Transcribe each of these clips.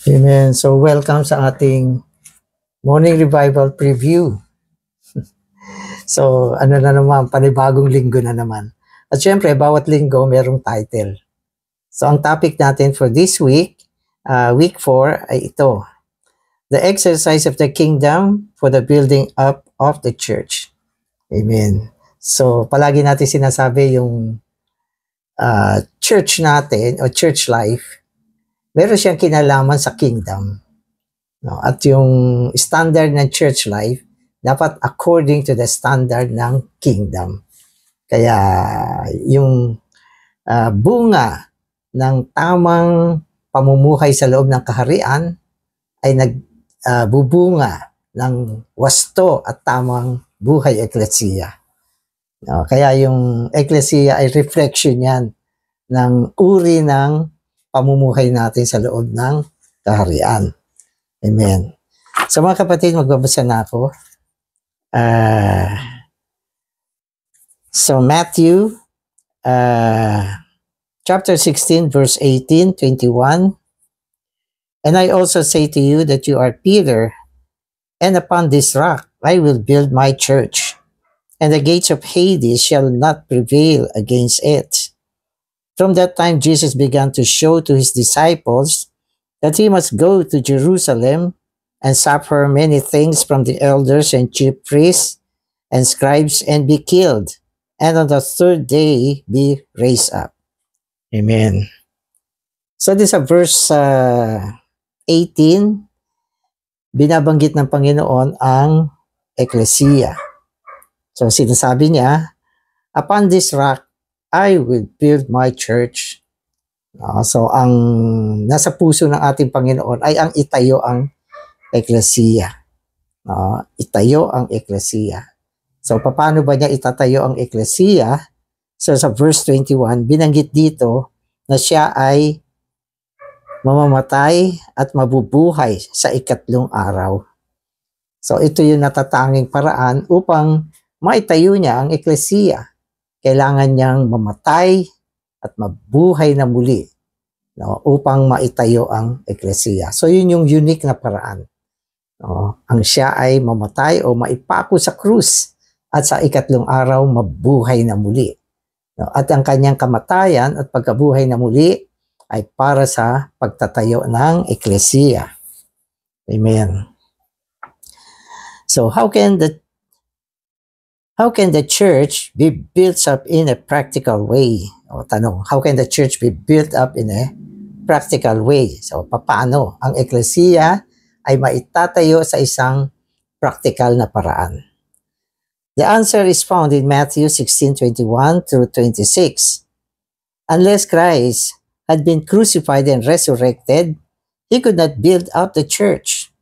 Amen. So welcome sa ating morning revival preview. So ano na naman, panibagong linggo na naman. At syempre, bawat linggo merong title. So ang topic natin for this week, week 4, ay ito. The exercise of the kingdom for the building up of the church. Amen. So palagi natin sinasabi yung church natin o church life, meron siyang kinalaman sa kingdom. No? At yung standard ng church life, dapat according to the standard ng kingdom. Kaya yung bunga ng tamang pamumuhay sa loob ng kaharian ay nagbubunga ng wasto at tamang buhay eklesiya. No? Kaya yung eklesiya ay reflection yan ng uri ng pamumuhay natin sa loob ng kaharian. Amen. So mga kapatid, magbabasa na ako. So Matthew chapter 16 verse 18, 21. And I also say to you that you are Peter, and upon this rock I will build my church, and the gates of Hades shall not prevail against it. From that time Jesus began to show to his disciples that he must go to Jerusalem and suffer many things from the elders and chief priests and scribes and be killed, and on the third day be raised up. Amen. So this is verse 18, binabanggit ng Panginoon ang eklesiya. So sinasabi niya, upon this rock, I will build my church. So ang nasa puso ng ating Panginoon ay ang itayo ang eklesiya. Itayo ang eklesiya. So paano ba niya itatayo ang eklesiya? So sa verse 21, binanggit dito na siya ay mamamatay at mabubuhay sa ikatlong araw. So ito yung natatanging paraan upang maitayo niya ang eklesiya. Kailangan niyang mamatay at mabuhay na muli, no, upang maitayo ang eklesiya. So yun yung unique na paraan. No? Ang siya ay mamatay o maipako sa krus at sa ikatlong araw mabuhay na muli. No? At ang kanyang kamatayan at pagkabuhay na muli ay para sa pagtatayo ng eklesiya. Amen. So how can the church be built up in a practical way? O tanong, how can the church be built up in a practical way? So paano ang eklesiya ay maitatayo sa isang practical na paraan? The answer is found in Matthew 16:21 through 26. Unless Christ had been crucified and resurrected, he could not build up the church.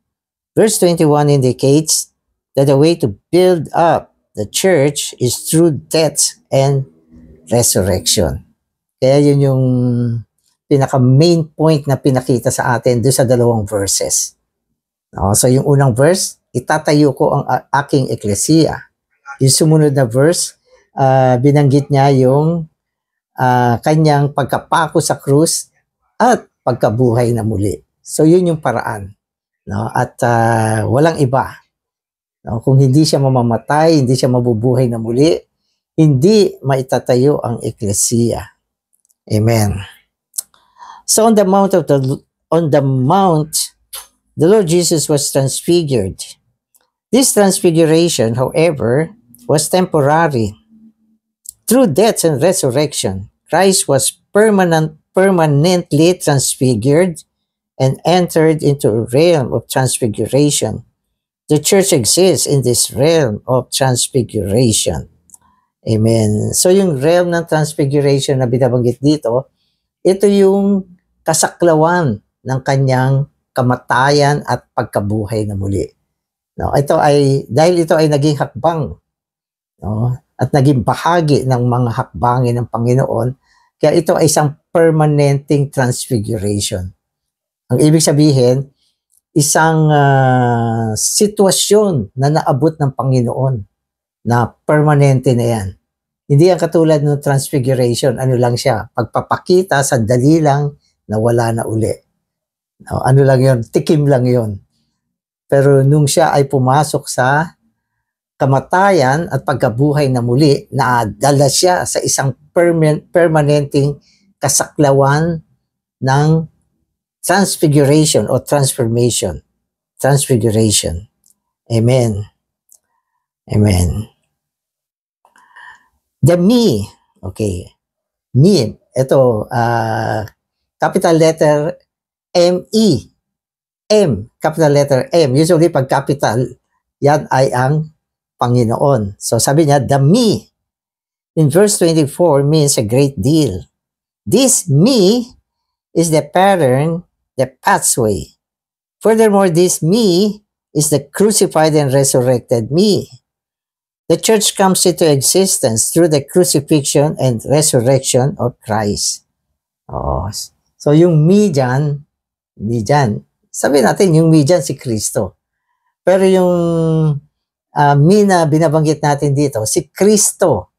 Verse 21 indicates that the way to build up the church is through death and resurrection. Kaya yun yung pinaka-main point na pinakita sa atin doon sa dalawang verses. So yung unang verse, itatayo ko ang aking eklesiya. Yung sumunod na verse, binanggit niya yung kanyang pagkapako sa krus at pagkabuhay na muli. So yun yung paraan. No? At walang iba. No? Kung hindi siya mamamatay, hindi siya mabubuhay na muli, hindi maitatayo ang eklesiya. Amen. So on the mount, the Lord Jesus was transfigured. This transfiguration, however, was temporary. Through death and resurrection, Christ was permanently transfigured and entered into a realm of transfiguration. The church exists in this realm of transfiguration. Amen. So yung realm ng transfiguration na binabanggit dito, ito yung kasaklawan ng kanyang kamatayan at pagkabuhay na muli. No, dahil ito ay naging hakbang, no, at naging bahagi ng mga hakbangin ng Panginoon, kaya ito ay isang permanenting transfiguration. Ang ibig sabihin, isang sitwasyon na naabot ng Panginoon na permanente na yan. Hindi yan katulad ng transfiguration, ano lang siya, pagpapakita, sandali lang na wala na uli. No, ano lang yun, tikim lang yun. Pero nung siya ay pumasok sa kamatayan at pagkabuhay na muli, naadala siya sa isang permanenteng kasaklawan ng transfiguration o transformation. Transfiguration. Amen. Amen. The me, okay. Me, ito, capital letter M-E. M, capital letter M. Usually, pag capital, yan ay ang Panginoon. So, sabi niya, the me, in verse 24, means a great deal. This me is the pattern, the pathway. Furthermore, this me is the crucified and resurrected me. The church comes into existence through the crucifixion and resurrection of Christ. Oh, so yung me dyan, sabi natin yung me dyan si Kristo. Pero yung me na binabanggit natin dito, si Kristo.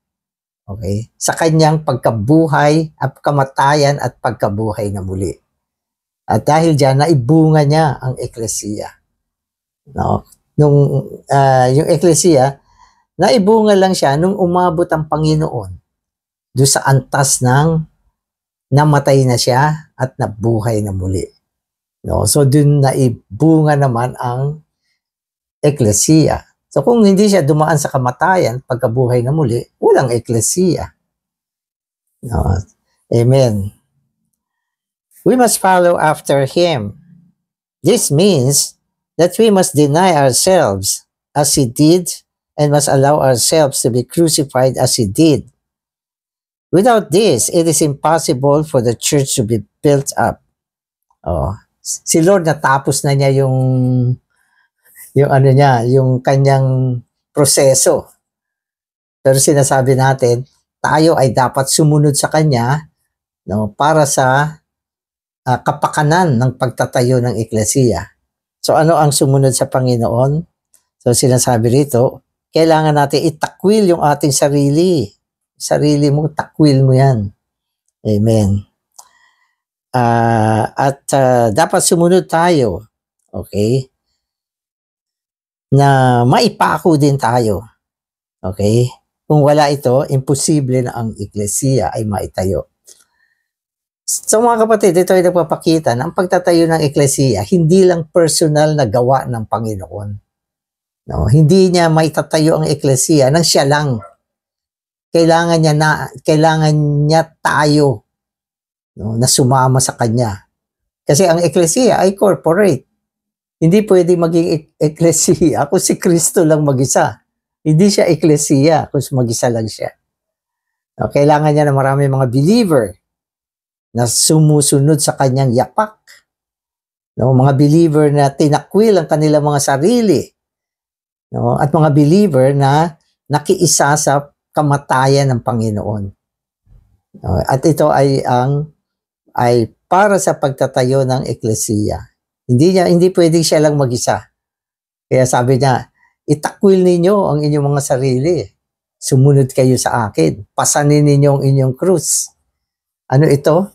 Okay? Sa kanyang pagkabuhay at kamatayan at pagkabuhay na muli. At dahil dyan, naibunga niya ang eklesiya. No? Yung eklesiya, naibunga lang siya nung umabot ang Panginoon doon sa antas ng namatay na siya at nabuhay na muli. No? So doon naibunga naman ang eklesiya. So kung hindi siya dumaan sa kamatayan, pagkabuhay na muli, walang eklesiya. No? Amen. We must follow after him. This means that we must deny ourselves as he did and must allow ourselves to be crucified as he did. Without this, it is impossible for the church to be built up. Oh, si Lord natapos na niya yung kanyang proseso. Pero sinasabi natin, tayo ay dapat sumunod sa kanya, no, para sa kapakanan ng pagtatayo ng eklesiya. So ano ang sumunod sa Panginoon? So sinasabi rito, kailangan natin itakwil yung ating sarili. Sarili mo, takwil mo yan. Amen. Dapat sumunod tayo. Okay? Na maipako din tayo. Okay? Kung wala ito, imposible na ang eklesiya ay maitayo. So mga kapatid, ito ay nagpapakita na ang pagtatayo ng eklesiya, hindi lang personal na gawa ng Panginoon. No, hindi niya maitatayo ang eklesiya nang siya lang. Kailangan niya tayo, no, na sumama sa kanya. Kasi ang eklesiya ay corporate. Hindi pwede maging eklesiya kung si Kristo lang mag-isa. Hindi siya eklesiya kung mag-isa lang siya. No, kailangan niya na marami mga believer na sumusunod sa kanyang yapak. No, mga believer na tinakwil ang kanilang mga sarili. No, at mga believer na nakiisa sa kamatayan ng Panginoon. No, at ito ay para sa pagtatayo ng eklesiya. Hindi pwedeng siya lang mag-isa. Kaya sabi niya, itakwil ninyo ang inyong mga sarili. Sumunod kayo sa akin. Pasanin ninyo ang inyong krus. Ano ito?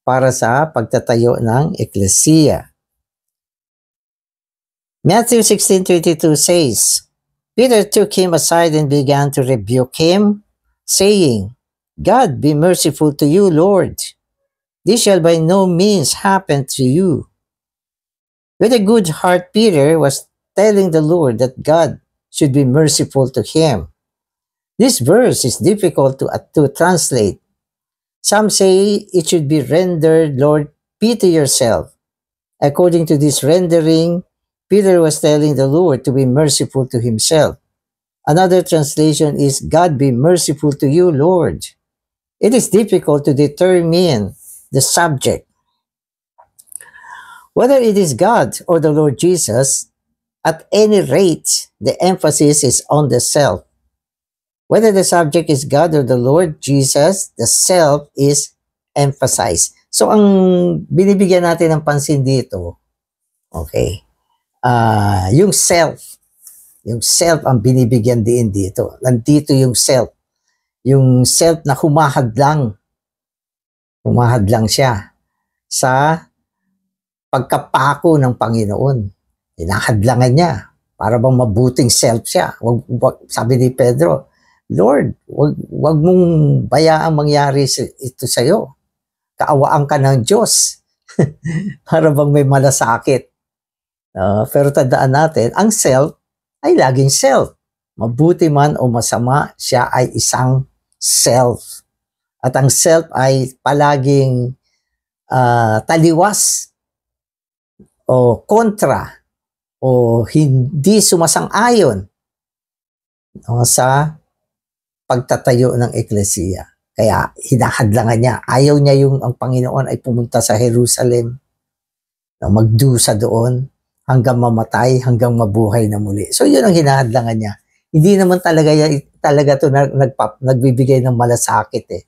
Para sa pagtatayo ng eklesiya. Matthew 16:22 says, Peter took him aside and began to rebuke him, saying, God be merciful to you, Lord. This shall by no means happen to you. With a good heart, Peter was telling the Lord that God should be merciful to him. This verse is difficult to translate. Some say it should be rendered, Lord, pity yourself. According to this rendering, Peter was telling the Lord to be merciful to himself. Another translation is, God be merciful to you, Lord. It is difficult to determine the subject. Whether it is God or the Lord Jesus, at any rate, the emphasis is on the self. Whether the subject is God or the Lord Jesus, the self is emphasized. So, ang binibigyan natin ng pansin dito, okay, yung self ang binibigyan din dito. Nandito yung self na humahadlang siya sa pagkapako ng Panginoon. Hinahadlangan niya para bang mabuting self siya. Sabi ni Pedro, Lord, wag mong bayaang mangyari ito sa'yo. Kaawaan ka ng Diyos. Para bang may malasakit. Pero tandaan natin, ang self ay laging self. Mabuti man o masama, siya ay isang self. At ang self ay palaging taliwas o kontra o hindi sumasang-ayon sa pagtatayo ng eklesiya. Kaya hinahadlangan niya. Ayaw niya ang Panginoon ay pumunta sa Jerusalem, magdusa doon hanggang mamatay, hanggang mabuhay na muli. So yun ang hinahadlangan niya. Hindi naman talaga ito nagbibigay ng malasakit eh.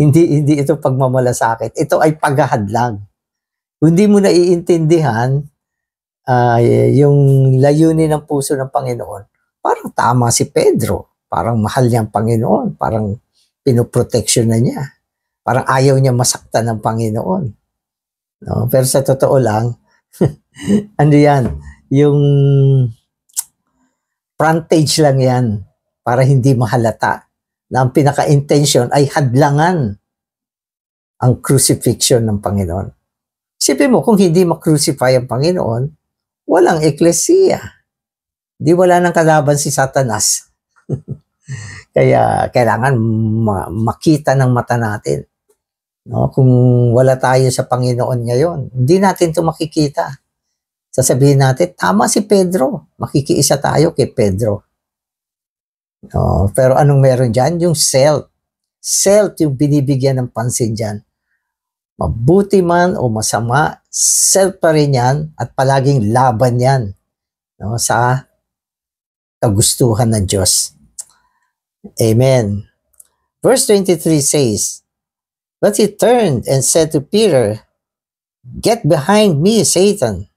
hindi ito pagmamalasakit. Ito ay paghahadlang. Kung hindi mo naiintindihan yung layunin ng puso ng Panginoon, parang tama si Pedro. Parang mahal niya ang Panginoon. Parang pinoproteksyon na niya. Parang ayaw niya masaktan ng Panginoon. No? Pero sa totoo lang, ano yan? Yung frontage lang yan para hindi mahalata na ang pinaka-intention ay hadlangan ang crucifixion ng Panginoon. Isipin mo, kung hindi makrucify ang Panginoon, walang eklesiya. Di wala nang kalaban si Satanas. Kaya kailangan makita ng mata natin. No? Kung wala tayo sa Panginoon ngayon, hindi natin ito makikita. Sasabihin natin, tama si Pedro. Makikiisa tayo kay Pedro. No? Pero anong meron dyan? Yung self. Self yung binibigyan ng pansin dyan. Mabuti man o masama, self pa rin yan at palaging laban yan, no? Sa kagustuhan ng Diyos. Amen. Verse 23 says, But he turned and said to Peter, Get behind me, Satan.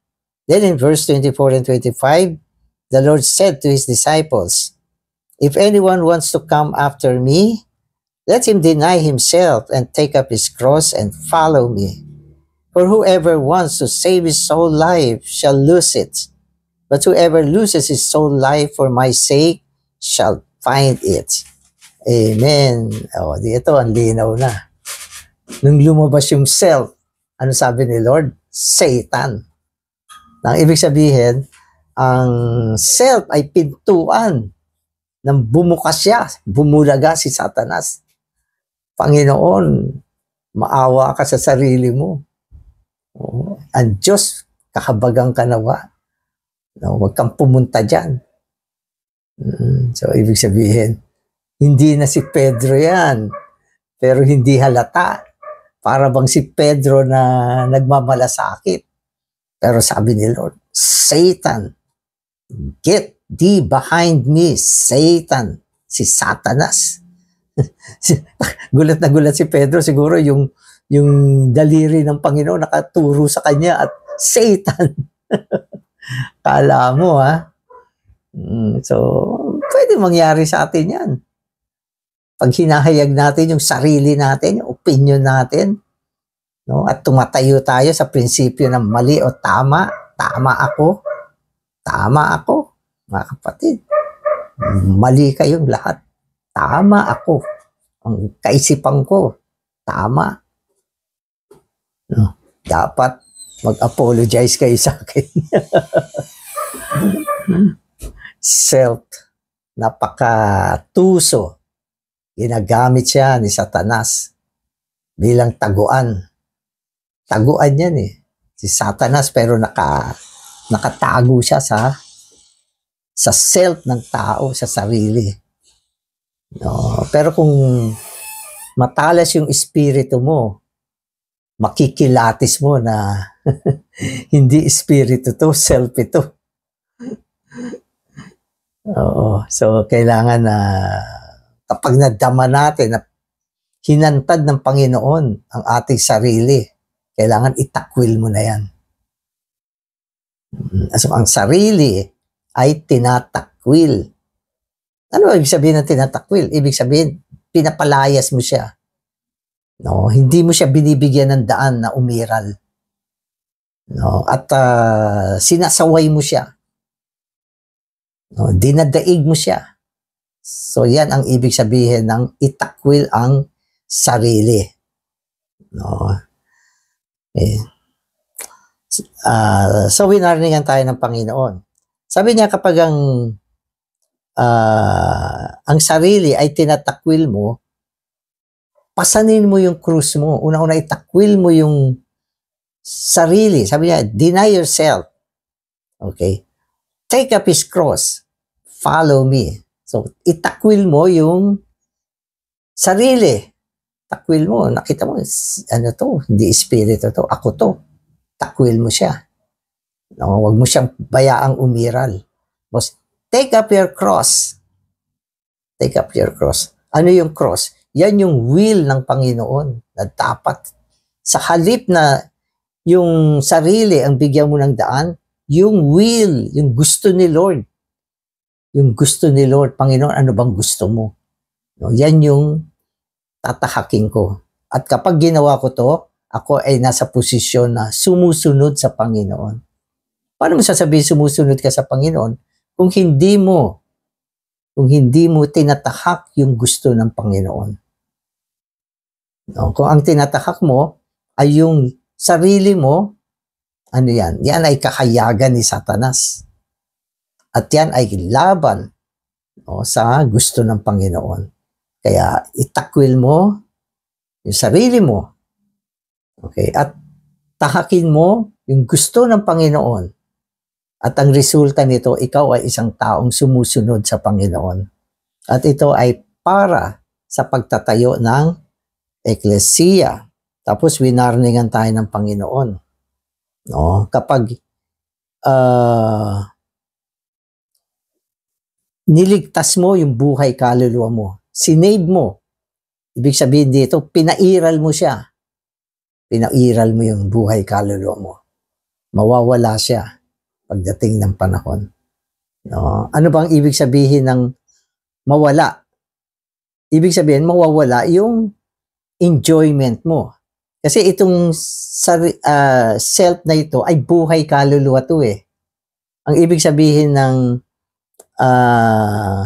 Then in verse 24 and 25, the Lord said to his disciples, If anyone wants to come after me, let him deny himself and take up his cross and follow me. For whoever wants to save his soul life shall lose it. But whoever loses his soul life for my sake shall find it. Amen. Dito ang linaw na. Nung lumabas yung self, ano sabi ni Lord? Satan. Ang ibig sabihin, ang self ay pintuan nang bumukas siya, bumulaga si Satanas. Panginoon, maawa ka sa sarili mo. Ang Diyos, kakabagang ka nawa. Huwag kang pumunta dyan. So, ibig sabihin, hindi na si Pedro yan, pero hindi halata. Para bang si Pedro na nagmamalasakit. Pero sabi ni Lord, Satan, get thee behind me, Satan, si Satanas. Gulat na gulat si Pedro, siguro yung daliri ng Panginoon nakaturo sa kanya at Satan. Kala mo ha? So, pwede mangyari sa atin yan. Pag hinahayag natin yung sarili natin, yung opinion natin, no? At tumatayo tayo sa prinsipyo ng mali o tama, tama ako, mga kapatid. Mali kayong lahat. Tama ako. Ang kaisipan ko, tama. No? Dapat mag-apologize kayo sa akin. Self, napakatuso. Ginagamit siya ni Satanas bilang taguan. Taguan yan eh. Si Satanas pero nakatago siya sa self ng tao, sa sarili. No, pero kung matalas yung espiritu mo, makikilatis mo na hindi espiritu to, self ito. Oo, so kailangan na kapag nadama natin na hinantad ng Panginoon ang ating sarili, kailangan itakwil mo na yan. So ang sarili ay tinatakwil. Ano ibig sabihin ng tinatakwil? Ibig sabihin, pinapalayas mo siya. No, hindi mo siya binibigyan ng daan na umiral. No? At sinasaway mo siya. No? Dinadaig mo siya. So yan ang ibig sabihin ng itakwil ang sarili. No? Okay. So winarningan tayo ng Panginoon. Sabi niya kapag ang sarili ay tinatakwil mo, pasanin mo yung krus mo. Una-una itakwil mo yung sarili. Sabi niya, deny yourself. Okay? Take up his cross. Follow me. So, itakwil mo yung sarili. Takwil mo. Nakita mo, ano to? Hindi espiritu to. Ako to. Takwil mo siya. No, wag mo siyang bayaang umiral. Take up your cross. Take up your cross. Ano yung cross? Yan yung will ng Panginoon na dapat sa halip na yung sarili ang bigyan mo ng daan, yung will, yung gusto ni Lord. Yung gusto ni Lord, Panginoon, ano bang gusto mo? No, yan yung tatahakin ko. At kapag ginawa ko to, ako ay nasa posisyon na sumusunod sa Panginoon. Paano mo sasabihin sumusunod ka sa Panginoon kung hindi mo tinatahak yung gusto ng Panginoon? No, kung ang tinatahak mo ay yung sarili mo, ano yan? Yan ay kakayagan ni Satanas. At yan ay laban, no, sa gusto ng Panginoon. Kaya itakwil mo yung sarili mo. Okay? At tahakin mo yung gusto ng Panginoon. At ang resulta nito, ikaw ay isang taong sumusunod sa Panginoon. At ito ay para sa pagtatayo ng eklesiya. Tapos winarningan tayo ng Panginoon. No? Kapag niligtas mo yung buhay kaluluwa mo, sinave mo, ibig sabihin dito, pinairal mo siya. Pinairal mo yung buhay kaluluwa mo. Mawawala siya pagdating ng panahon. No? Ano bang ibig sabihin ng mawala? Ibig sabihin, mawawala yung enjoyment mo. Kasi itong self na ito ay buhay kaluluwa to eh. Ang ibig sabihin ng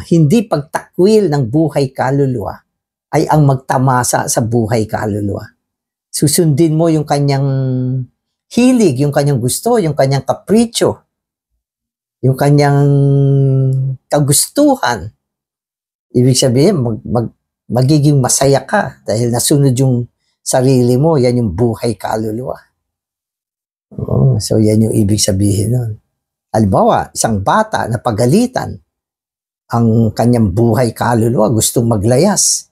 hindi pagtakwil ng buhay kaluluwa ay ang magtamasa sa buhay kaluluwa. Susundin mo yung kanyang hilig, yung kanyang gusto, yung kanyang kapritsyo, yung kanyang kagustuhan. Ibig sabihin, magiging masaya ka dahil nasunod yung sarili mo, yan yung buhay kaluluwa. So yan yung ibig sabihin nun. Halimbawa, isang bata na pagalitan, ang kanyang buhay kaluluwa, gustong maglayas.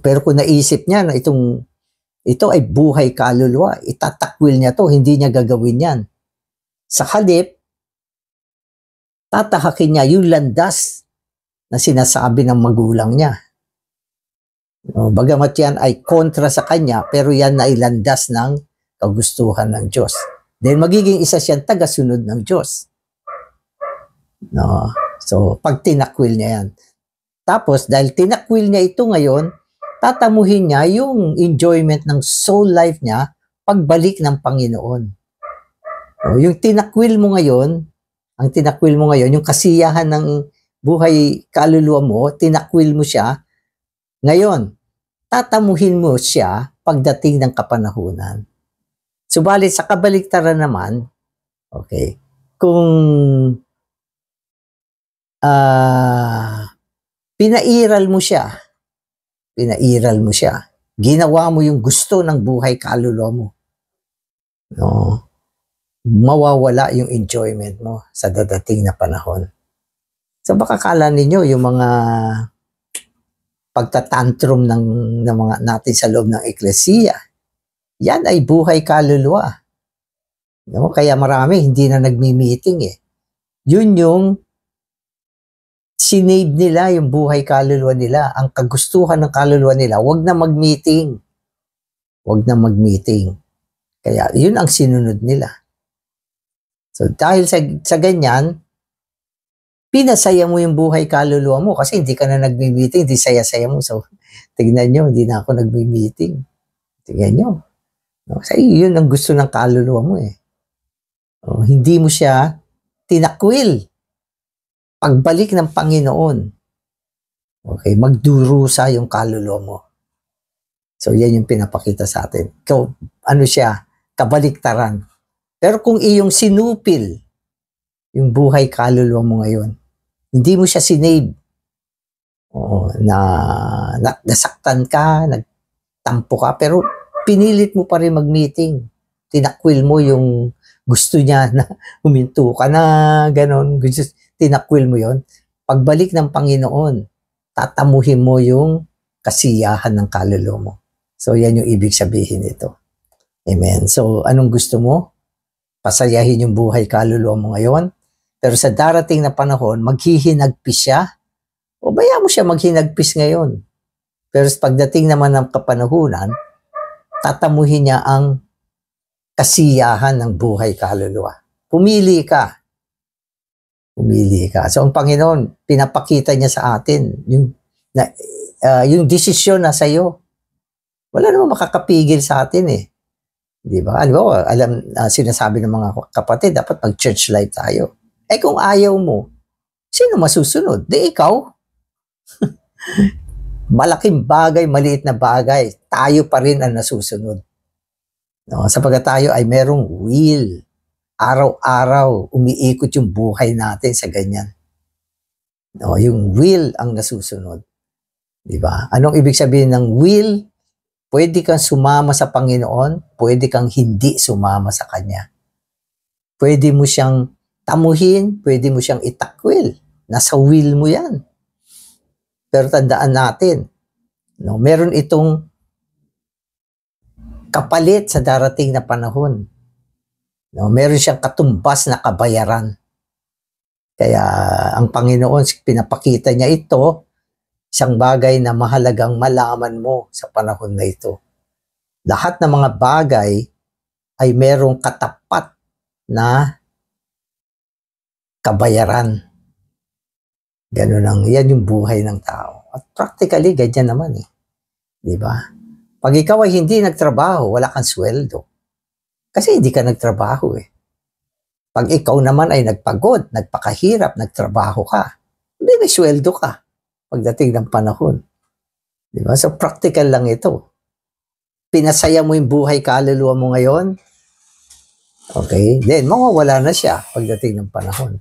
Pero kung naisip niya na ito ay buhay kaluluwa, itatakwil niya to, hindi niya gagawin yan. Sa halip, tatahakin niya yung landas na sinasabi ng magulang niya. Bagamat yan ay kontra sa kanya, pero yan ay landas ng kagustuhan ng Diyos. Dahil magiging isa siyang tagasunod ng Diyos. No? So, pag tinakwil niya yan. Tapos, dahil tinakwil niya ito ngayon, tatamuhin niya yung enjoyment ng soul life niya pagbalik ng Panginoon. So, yung tinakwil mo ngayon, yung kasiyahan ng buhay kaluluwa mo, tinakwil mo siya, ngayon, tatamuhin mo siya pagdating ng kapanahunan. Subalit sa kabaliktaran naman, okay, kung pinairal mo siya, ginawa mo yung gusto ng buhay kaluluwa mo, no, mawawala yung enjoyment mo sa dadating na panahon. So baka kala ninyo yung mga pagtatantrum ng mga natin sa loob ng eklesiya, yan ay buhay kaluluwa. No? Kaya marami hindi na nagmi-meeting eh. Yun yung sinave nila yung buhay kaluluwa nila. Ang kagustuhan ng kaluluwa nila, wag na mag-meeting. Wag na mag-meeting. Kaya yun ang sinunod nila. So dahil sa ganyan, pinasaya mo yung buhay kaluluwa mo kasi hindi ka na nagmi-meeting, hindi saya-saya mo. So tignan nyo, hindi na ako nagmi-meeting. Tignan nyo. No? Kasi yun ang gusto ng kaluluwa mo eh. Hindi mo siya tinakwil. Pagbalik ng Panginoon, okay, magdurusa yung kaluluwa mo. So, yan yung pinapakita sa atin. Ano siya? Kabaliktaran. Pero kung iyong sinupil yung buhay kaluluwa mo ngayon, hindi mo siya sinave. Nasaktan ka, nagtampo ka, pero pinilit mo pa rin mag-meeting. Tinakwil mo yung gusto niya na huminto ka na, ganon. Tinakwil mo yon. Pagbalik ng Panginoon, tatamuhin mo yung kasiyahan ng kaluluwa mo. So, yan yung ibig sabihin nito. Amen. So, anong gusto mo? Pasayahin yung buhay kaluluwa mo ngayon. Pero sa darating na panahon, maghihinagpis siya. O baya mo siya maghinagpis ngayon. Pero sa pagdating naman ng kapanahunan, tatamuhin niya ang kasiyahan ng buhay kaluluwa. Pumili ka. Pumili ka. So, ang Panginoon, pinapakita niya sa atin yung desisyon na sa iyo. Wala namang makakapigil sa atin eh. Di ba? Sinasabi ng mga kapatid, dapat mag-church life tayo. Eh kung ayaw mo, sino masusunod? Di ikaw. Malaking bagay, maliit na bagay, tayo pa rin ang nasusunod. No? Sapagkat tayo ay merong will. Araw-araw, umiikot yung buhay natin sa ganyan. No? Yung will ang nasusunod. Di ba? Anong ibig sabihin ng will? Pwede kang sumama sa Panginoon, pwede kang hindi sumama sa Kanya. Pwede mo siyang tamuhin, pwede mo siyang itakwil. Nasa will mo yan. Pero tandaan natin, no, meron itong kapalit sa darating na panahon. No, meron siyang katumbas na kabayaran. Kaya ang Panginoon, pinapakita niya ito, isang bagay na mahalagang malaman mo sa panahon na ito. Lahat ng mga bagay ay merong katapat na kabayaran. Ganun lang. Yan yung buhay ng tao. At practically, ganyan naman eh. Di ba? Pag ikaw ay hindi nagtrabaho, wala kang sweldo. Kasi hindi ka nagtrabaho eh. Pag ikaw naman ay nagpagod, nagpakahirap, nagtrabaho ka, hindi may sweldo ka pagdating ng panahon. Di ba? So practical lang ito. Pinasaya mo yung buhay kaluluwa mo ngayon, okay? Then mawawala na siya pagdating ng panahon.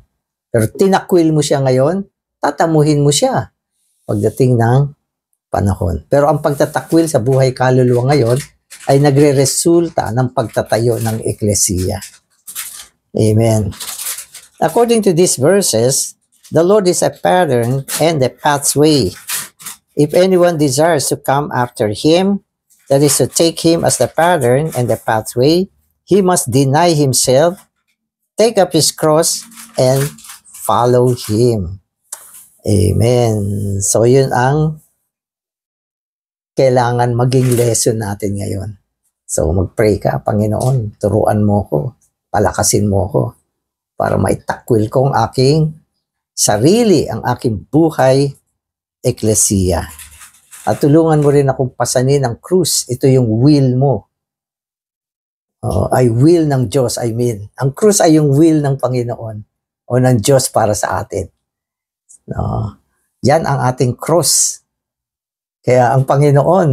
Pero tinakwil mo siya ngayon, tatamuhin mo siya pagdating ng panahon. Pero ang pagtatakwil sa buhay kaluluwa ngayon ay nagre-resulta ng pagtatayo ng eklesiya. Amen. According to these verses, the Lord is a pattern and a pathway. If anyone desires to come after Him, that is to take Him as the pattern and the pathway, he must deny himself, take up his cross, and follow Him. Amen. So yun ang kailangan maging lesson natin ngayon. So mag-pray ka, Panginoon, turuan mo ko, palakasin mo ko, para maitakwil ko ang aking sarili, ang aking buhay, eklesiya. At tulungan mo rin akong pasanin ang krus. Ito yung will mo. Ay will ng Diyos, I mean. Ang krus ay yung will ng Panginoon o ng Diyos para sa atin. Yan ang ating cross. Kaya ang Panginoon,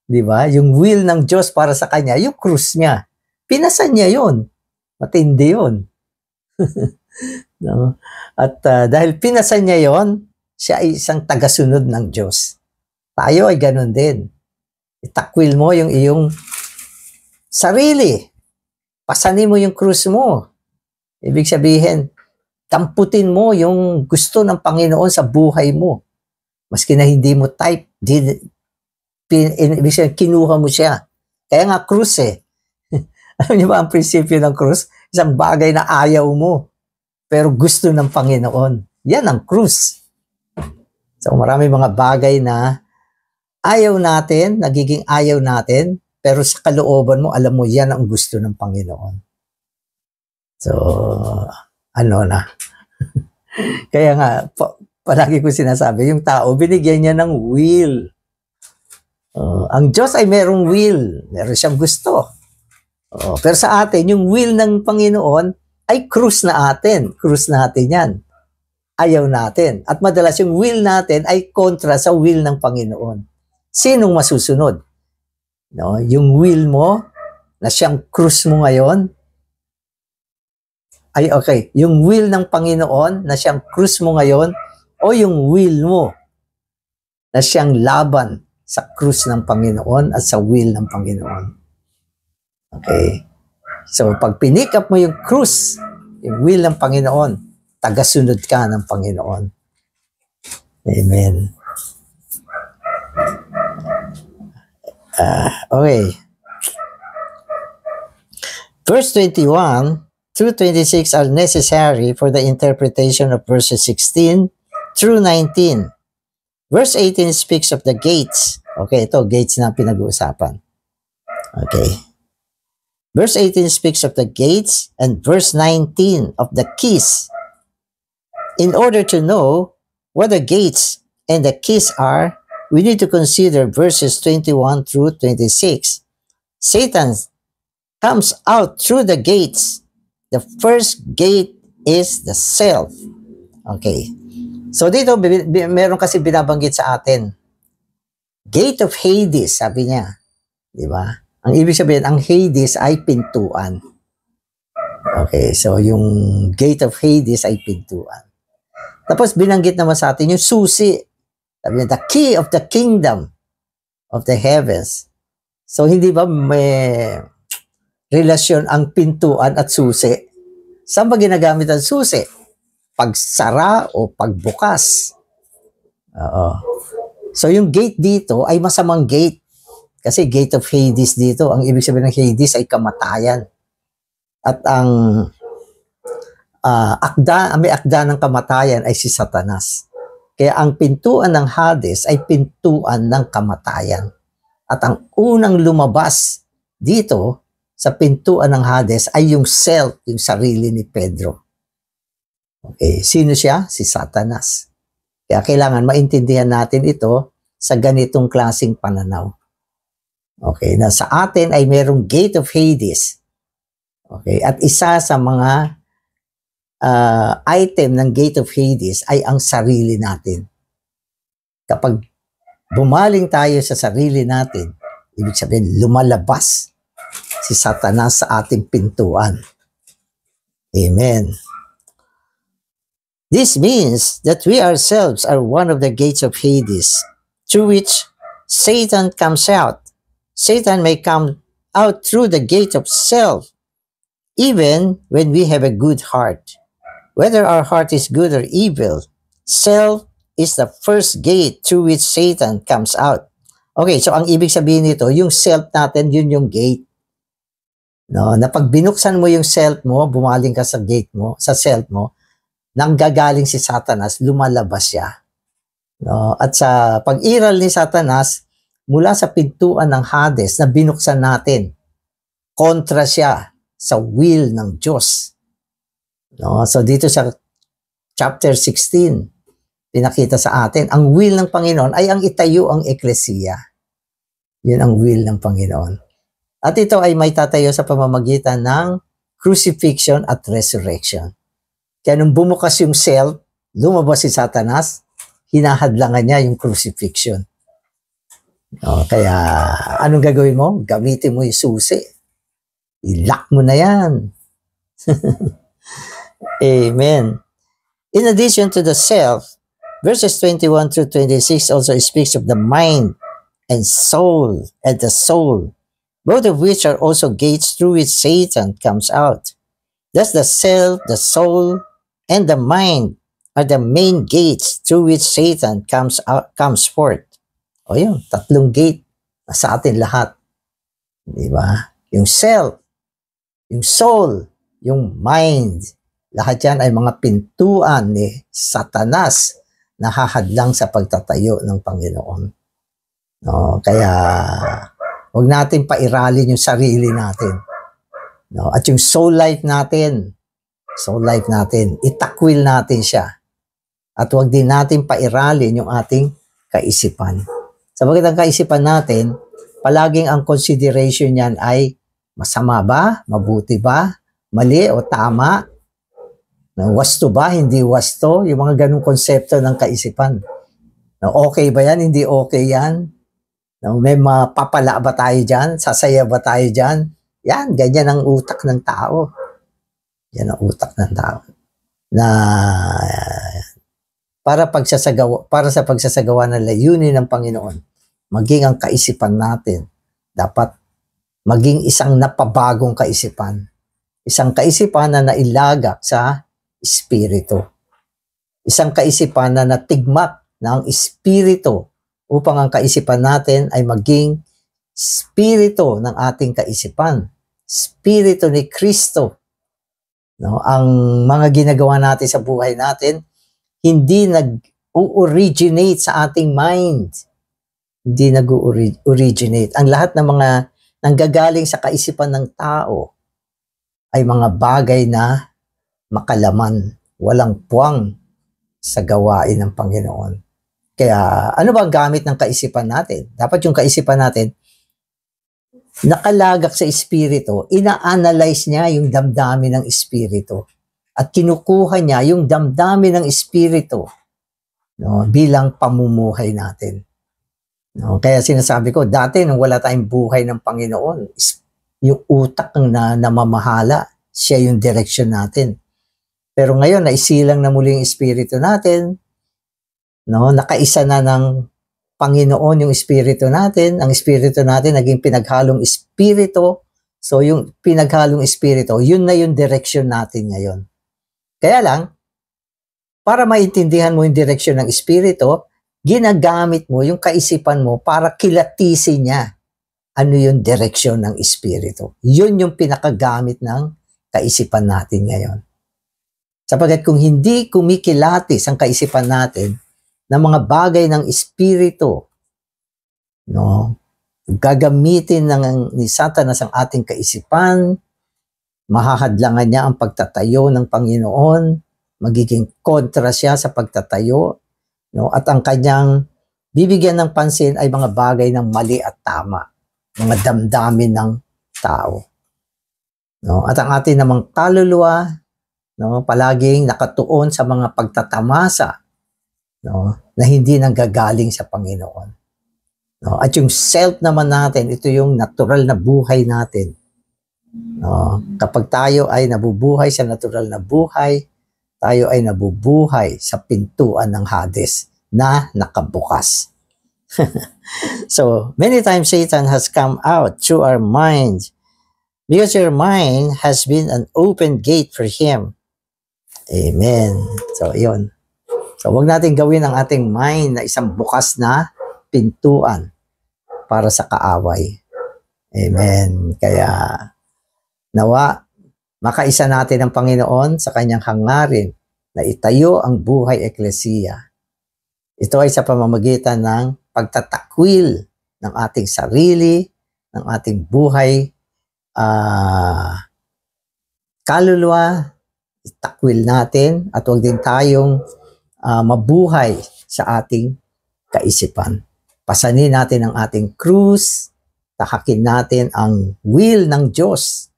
di ba, yung will ng Diyos para sa Kanya, yung krus niya. Pinasan niya yun. Matindi yun. No? At dahil pinasan niya yon, siya ay isang tagasunod ng Diyos. Tayo ay ganun din. Itakwil mo yung iyong sarili. Pasanin mo yung krus mo. Ibig sabihin, tamputin mo yung gusto ng Panginoon sa buhay mo. Maski na hindi mo type, ibig sabihin, kinuha mo siya. Kaya nga krus eh. Alam niyo ba ang prinsipyo ng krus? Isang bagay na ayaw mo, pero gusto ng Panginoon. Yan ang krus. So marami mga bagay na ayaw natin, nagiging ayaw natin, pero sa kalooban mo, alam mo, yan ang gusto ng Panginoon. So, ano na. Kaya nga, palagi ko sinasabi, yung tao, binigyan niya ng will. Ang Diyos ay merong will. Meron siyang gusto. Pero sa atin, yung will ng Panginoon ay krus na atin. Krus natin yan. Ayaw natin. At madalas yung will natin ay kontra sa will ng Panginoon. Sinong masusunod? No? Yung will mo, na siyang krus mo ngayon, ay okay. Yung will ng Panginoon, na siyang krus mo ngayon, o yung will mo, na siyang laban sa krus ng Panginoon at sa will ng Panginoon. Okay. So, pag pinick up mo yung krus, yung will ng Panginoon, tagasunod ka ng Panginoon. Amen. Okay. Verse 21 through 26 are necessary for the interpretation of verses 16 through 19. Verse 18 speaks of the gates. Okay, ito, gates na pinag-uusapan. Okay. Verse 18 speaks of the gates and verse 19 of the keys. In order to know what the gates and the keys are, we need to consider verses 21 through 26. Satan comes out through the gates. The first gate is the self. Okay. So dito, meron kasi binabanggit sa atin. Gate of Hades, sabi niya. Di ba? Ang ibig sabihin, ang Hades ay pintuan. Okay, so yung gate of Hades ay pintuan. Tapos binanggit naman sa atin yung susi. Sabi niya, the key of the kingdom of the heavens. So hindi ba may relasyon ang pintuan at susi? Saan ba ginagamit ang susi? Pagsara o pagbukas. Oo. So yung gate dito ay masamang gate. Kasi gate of Hades dito, ang ibig sabihin ng Hades ay kamatayan. At ang may akda ng kamatayan ay si Satanas. Kaya ang pintuan ng Hades ay pintuan ng kamatayan. At ang unang lumabas dito sa pintuan ng Hades ay yung self, yung sarili ni Pedro. Okay, sino siya? Si Satanas. Kaya kailangan maintindihan natin ito sa ganitong klaseng pananaw. Okay, na sa atin ay merong gate of Hades. Okay, at isa sa mga item ng gate of Hades ay ang sarili natin. Kapag bumaling tayo sa sarili natin, ibig sabihin lumalabas si Satanas sa ating pintuan. Amen. This means that we ourselves are one of the gates of Hades through which Satan comes out. Satan may come out through the gate of self, even when we have a good heart. Whether our heart is good or evil, self is the first gate through which Satan comes out. Okay, so ang ibig sabihin nito, yung self natin, yun yung gate. No, na pag binuksan mo yung self mo, bumaling ka sa gate mo, sa self mo, nanggagaling si Satanas, lumalabas siya. No, at sa pag-iral ni Satanas, mula sa pintuan ng Hades na binuksan natin, kontra siya sa will ng Diyos. No, so dito sa chapter 16, pinakita sa atin, ang will ng Panginoon ay ang itayo ang eklesiya. Yun ang will ng Panginoon. At ito ay may tatayo sa pamamagitan ng crucifixion at resurrection. Kaya nung bumukas yung self, lumabas si Satanas, hinahadlangan niya yung crucifixion. No, kaya anong gagawin mo? Gamitin mo yung susi. I-lock mo na yan. Amen. In addition to the self, verses 21 through 26 also speaks of the mind and the soul, both of which are also gates through which Satan comes out. Thus the self, the soul, and the mind are the main gates through which Satan comes forth. O yun, tatlong gate sa atin lahat. Di ba? Yung self, yung soul, yung mind, lahat yan ay mga pintuan ni Satanas na hahadlang sa pagtatayo ng Panginoon. No, kaya huwag natin pairalin yung sarili natin. No, at yung soul life natin, itakwil natin siya. At huwag din natin pairalin yung ating kaisipan. Sabagat ang kaisipan natin, palaging ang consideration niyan ay Masama ba? Mabuti ba? Mali o tama? Wasto ba? Hindi wasto? Yung mga ganung konsepto ng kaisipan. Okay ba yan? Hindi okay yan? May mapapala ba tayo dyan? Sasaya ba tayo dyan? Yan, ganyan ang utak ng tao. Yan ang utak ng tao. Na para sa pagsasagawa ng layunin ng Panginoon, maging ang kaisipan natin dapat maging isang napabagong kaisipan. Isang kaisipan na nailagak sa Espiritu. Isang kaisipan na natigmak ng Espiritu upang ang kaisipan natin ay maging Espiritu ng ating kaisipan. Espiritu ni Kristo. No, ang mga ginagawa natin sa buhay natin, hindi nag-originate sa ating mind. Hindi nag-originate. Ang lahat ng mga nanggagaling sa kaisipan ng tao ay mga bagay na makalaman, walang puwang sa gawain ng Panginoon. Kaya ano ba ang gamit ng kaisipan natin? Dapat yung kaisipan natin nakalagak sa Espiritu, ina-analyze niya yung damdamin ng Espiritu at kinukuha niya yung damdamin ng Espiritu, no, bilang pamumuhay natin. No, kaya sinasabi ko, dati nung wala tayong buhay ng Panginoon, yung utak ang namamahala, siya yung direction natin. Pero ngayon, naisilang na muli yung Espiritu natin, no, nakaisa na ng Panginoon yung Espiritu natin. Ang Espiritu natin naging pinaghalong Espiritu. So yung pinaghalong Espiritu, yun na yung direction natin ngayon. Kaya lang, para maintindihan mo yung direction ng Espiritu, ginagamit mo yung kaisipan mo para kilatisin niya ano yung direction ng Espiritu. Yun yung pinakagamit ng kaisipan natin ngayon. Sapagkat kung hindi kumikilatis ang kaisipan natin ng mga bagay ng Espiritu, no, gagamitin ni Satanas ang ating kaisipan, mahahadlangan niya ang pagtatayo ng Panginoon, magiging kontra siya sa pagtatayo, no, at ang kanyang bibigyan ng pansin ay mga bagay ng mali at tama, mga damdamin ng tao. No, at ang ating namang kaluluwa, no, palaging nakatuon sa mga pagtatamasa, no, na hindi nanggagaling sa Panginoon. No, at yung self naman natin, ito yung natural na buhay natin. No, kapag tayo ay nabubuhay sa natural na buhay, tayo ay nabubuhay sa pintuan ng Hades na nakabukas. So, many times Satan has come out through our minds because your mind has been an open gate for him. Amen. So, yun. So, huwag natin gawin ang ating mind na isang bukas na pintuan para sa kaaway. Amen. Kaya, nawa, makaisa natin ang Panginoon sa kanyang hangarin na itayo ang buhay eklesiya. Ito ay sa pamamagitan ng pagtatakwil ng ating sarili, ng ating buhay, kaluluwa, itakwil natin at huwag din tayong mabuhay sa ating kaisipan. Pasanin natin ang ating krus, tahakin natin ang will ng Diyos,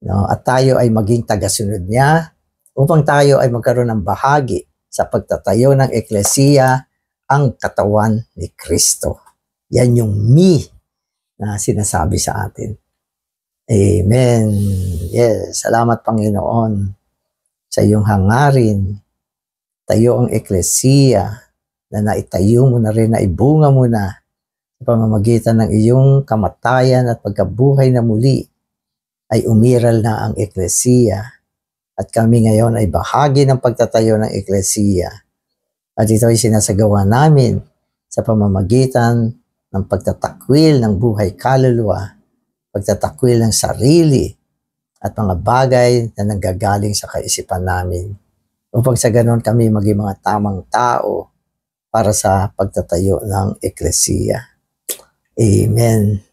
no? At tayo ay maging tagasunod niya upang tayo ay magkaroon ng bahagi sa pagtatayo ng eklesiya, ang katawan ni Kristo. Yan yung me na sinasabi sa atin. Amen. Yes, salamat Panginoon sa iyong hangarin. Tayo ang eklesiya na naitayo mo na rin, naibunga mo na sa pamamagitan ng iyong kamatayan at pagkabuhay na muli ay umiral na ang eklesiya at kami ngayon ay bahagi ng pagtatayo ng eklesiya at ito ay sinasagawa namin sa pamamagitan ng pagtatakwil ng buhay kaluluwa, pagtatakwil ng sarili at mga bagay na nanggagaling sa kaisipan namin upang sa ganon kami maging mga tamang tao para sa pagtatayo ng eklesiya. Amen.